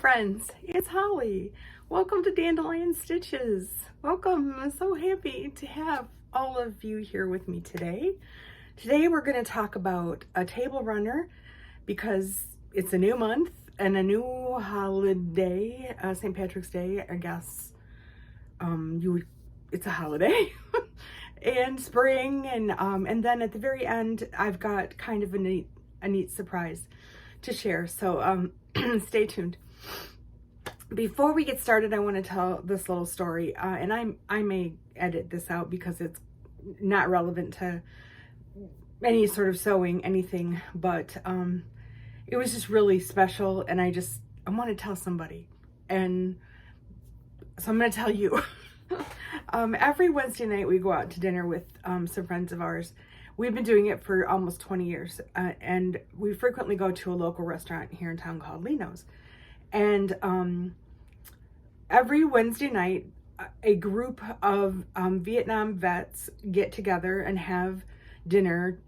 friends, it's Holly. Welcome to Dandelion Stitches. Welcome. I'm so happy to have all of you here with me today. Today we're going to talk about a table runner because it's a new month and a new holiday, St. Patrick's Day, I guess. It's a holiday. And spring, and then at the very end I've got kind of a neat surprise to share, so stay tuned. Before we get started, I want to tell this little story, and I may edit this out because it's not relevant to any sort of sewing, anything, but it was just really special, and I want to tell somebody, and so I'm going to tell you. Every Wednesday night we go out to dinner with some friends of ours. We've been doing it for almost 20 years, and we frequently go to a local restaurant here in town called Lino's. And every Wednesday night, a group of Vietnam vets get together and have dinner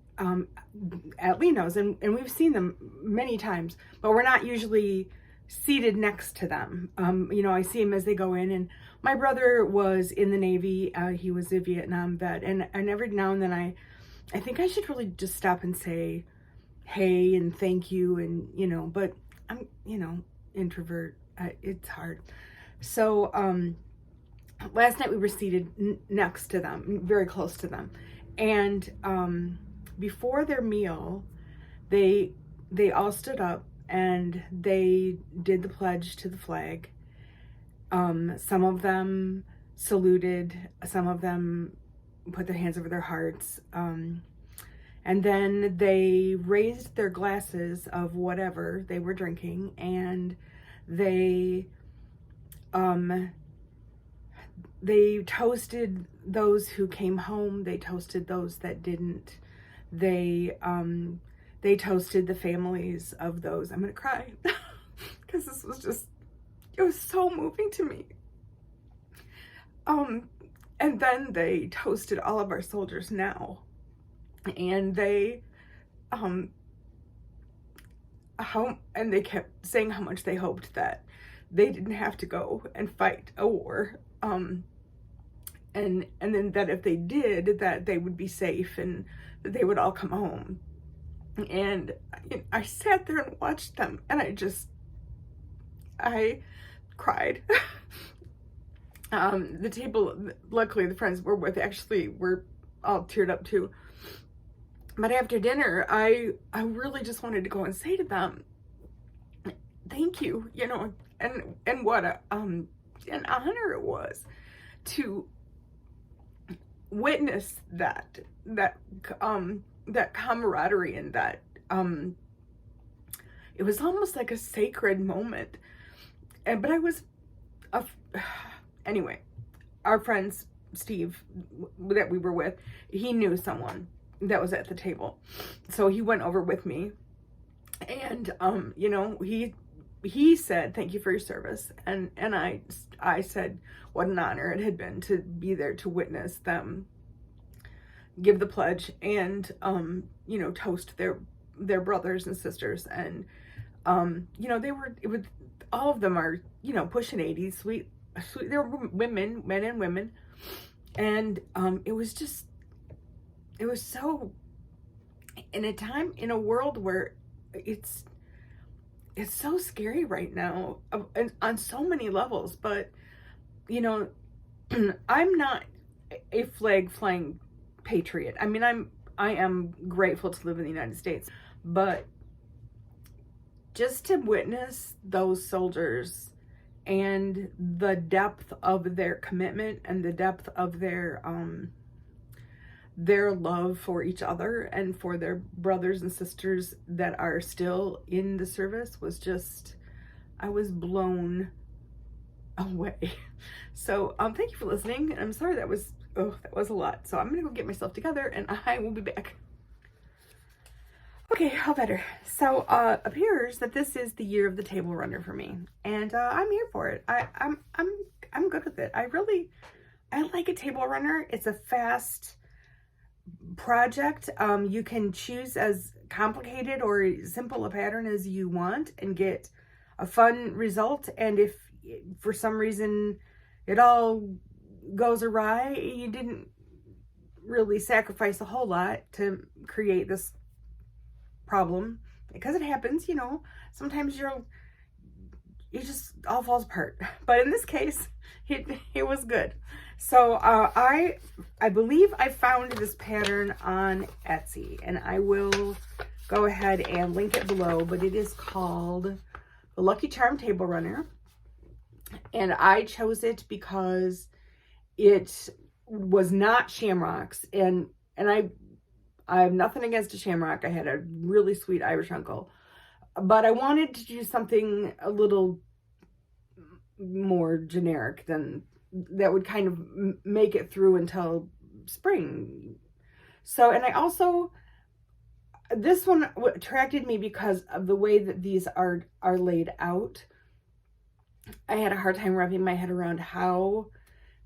at Lino's, and we've seen them many times, but we're not usually seated next to them. I see them as they go in, and my brother was in the Navy. He was a Vietnam vet, and every now and then I think I should really just stop and say hey and thank you, and but I'm introvert. It's hard. So last night we were seated next to them, very close to them, and before their meal they all stood up and they did the pledge to the flag. Some of them saluted, some of them put their hands over their hearts, and then they raised their glasses of whatever they were drinking, and they toasted those who came home, they toasted those that didn't, they toasted the families of those. I'm gonna cry because it was so moving to me. And then they toasted all of our soldiers now, and they kept saying how much they hoped that they didn't have to go and fight a war, and then that if they did, that they would be safe and that they would all come home. And I sat there and watched them, and I cried. The table, luckily the friends we're with actually were all teared up too. But after dinner, I really just wanted to go and say to them, thank you, and what an honor it was to witness that camaraderie, and that it was almost like a sacred moment. But I was anyway, our friends Steve that we were with, he knew someone that was at the table, so he went over with me, and he said thank you for your service, and I said what an honor it had been to be there to witness them give the pledge and toast their brothers and sisters, and all of them are pushing 80, sweet, they were men and women, and it was so, in a time, in a world where it's so scary right now, on so many levels. But I'm not a flag flying patriot. I mean, I am grateful to live in the United States, but just to witness those soldiers and the depth of their commitment and the depth of their love for each other and for their brothers and sisters that are still in the service was just, I was blown away. So thank you for listening, and I'm sorry that was a lot. So I'm gonna go get myself together, and I will be back. Okay, how better. So appears that this is the year of the table runner for me, and I'm here for it. I'm good with it. I like a table runner. It's a fast project. You can choose as complicated or simple a pattern as you want and get a fun result. And if for some reason it all goes awry, you didn't really sacrifice a whole lot to create this problem, because it happens, you know, sometimes it just all falls apart. But in this case, it was good. So I believe I found this pattern on Etsy, and I will go ahead and link it below, but it is called the Lucky Charm Table Runner. And I chose it because it was not shamrocks, and I have nothing against a shamrock. I had a really sweet Irish uncle, but I wanted to do something a little more generic than that would kind of make it through until spring. So, and I also, this one attracted me because of the way that these are laid out. I had a hard time wrapping my head around how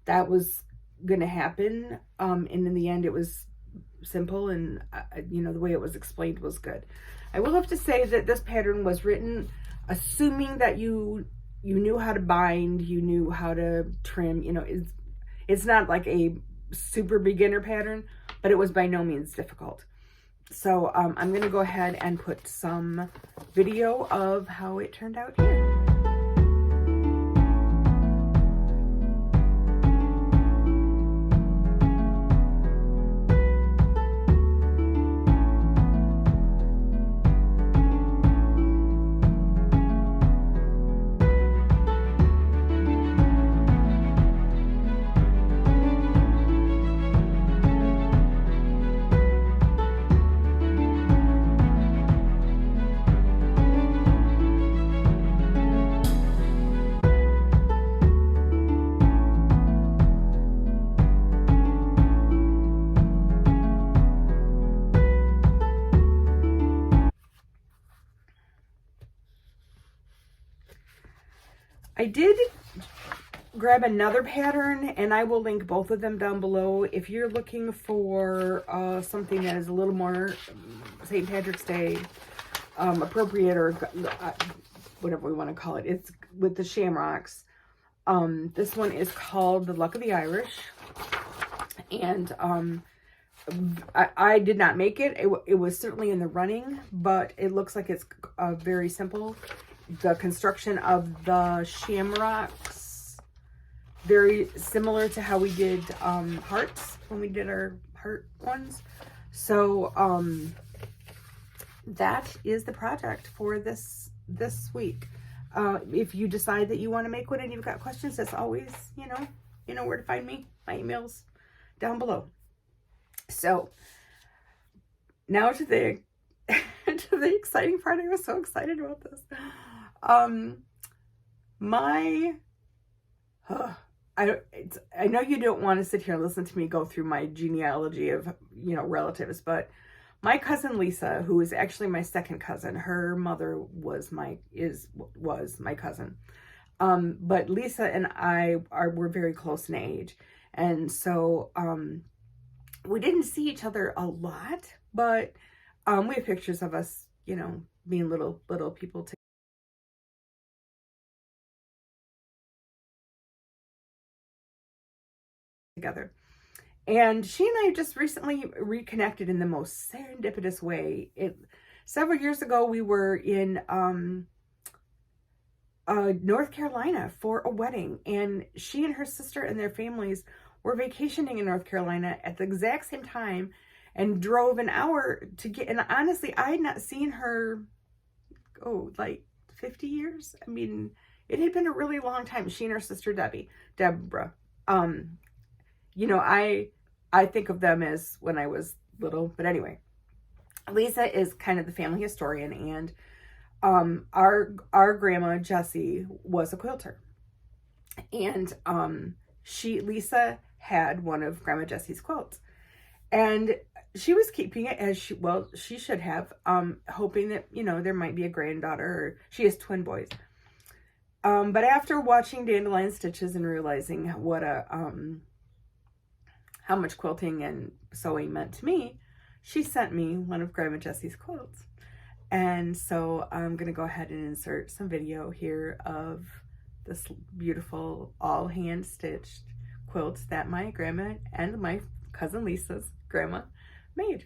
that was going to happen. And in the end, it was simple, and you know, the way it was explained was good. I will have to say that this pattern was written assuming that you knew how to bind, you knew how to trim. You know, it's not like a super beginner pattern, but it was by no means difficult. So I'm going to go ahead and put some video of how it turned out here. I did grab another pattern, and I will link both of them down below. If you're looking for something that is a little more St. Patrick's Day appropriate, or whatever we want to call it, it's with the shamrocks. This one is called the Luck of the Irish, and I did not make it. It was certainly in the running, but it looks like it's very simple. The construction of the shamrocks, very similar to how we did hearts when we did our heart ones. So that is the project for this week. If you decide that you want to make one and you've got questions, as always, you know where to find me. My email's down below. So now to the to the exciting part. I was so excited about this. I know you don't want to sit here and listen to me go through my genealogy of, you know, relatives, but my cousin Lisa, who is actually my second cousin, her mother was my cousin. But Lisa and I were very close in age, and so we didn't see each other a lot, but we have pictures of us, you know, being little people together. And she and I just recently reconnected in the most serendipitous way. Several years ago, we were in North Carolina for a wedding, and she and her sister and their families were vacationing in North Carolina at the exact same time, and drove an hour to get. And honestly, I had not seen her, like 50 years. I mean, it had been a really long time. She and her sister Deborah. You know, I think of them as when I was little, but anyway, Lisa is kind of the family historian, and our grandma Jessie was a quilter, and Lisa had one of Grandma Jessie's quilts, and she was keeping it as she should have, hoping that, you know, there might be a granddaughter. Or she has twin boys. But after watching Dandelion Stitches and realizing what how much quilting and sewing meant to me, she sent me one of Grandma Jessie's quilts. And so I'm gonna go ahead and insert some video here of this beautiful all hand stitched quilts that my grandma and my cousin Lisa's grandma made.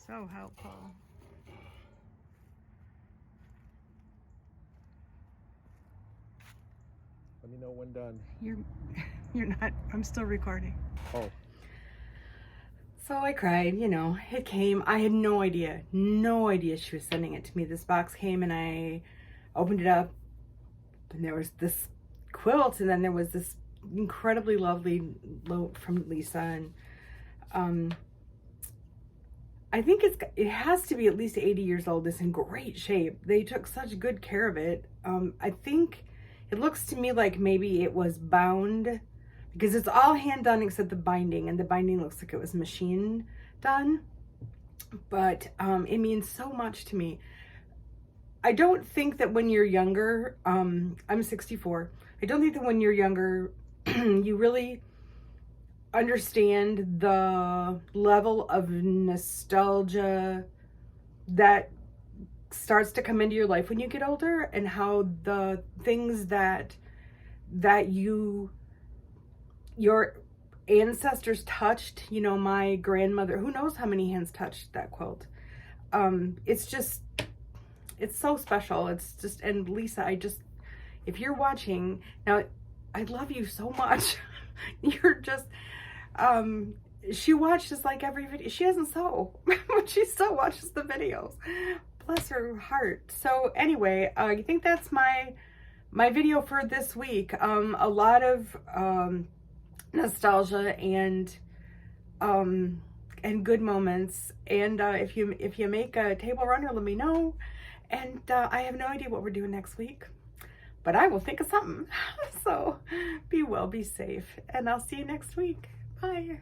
So helpful. Let me know when done. You're not, I'm still recording. Oh. So I cried, you know, it came. I had no idea she was sending it to me. This box came and I opened it up and there was this quilt and then there was this incredibly lovely note from Lisa. And I think it has to be at least 80 years old. It's in great shape. They took such good care of it. I think it looks to me like maybe it was bound because it's all hand done except the binding, and the binding looks like it was machine done. But it means so much to me. I don't think that when you're younger, I'm 64. I don't think that when you're younger, you really understand the level of nostalgia that starts to come into your life when you get older, and how the things that your ancestors touched, you know, my grandmother, who knows how many hands touched that quilt. It's so special. It's just, and Lisa, if you're watching now, I love you so much. You're just, she watches like every video. She doesn't sew, but she still watches the videos. Bless her heart. So anyway, I think that's my video for this week. A lot of nostalgia and good moments. And if you make a table runner, let me know. And I have no idea what we're doing next week, but I will think of something. So be well, be safe, and I'll see you next week. Bye.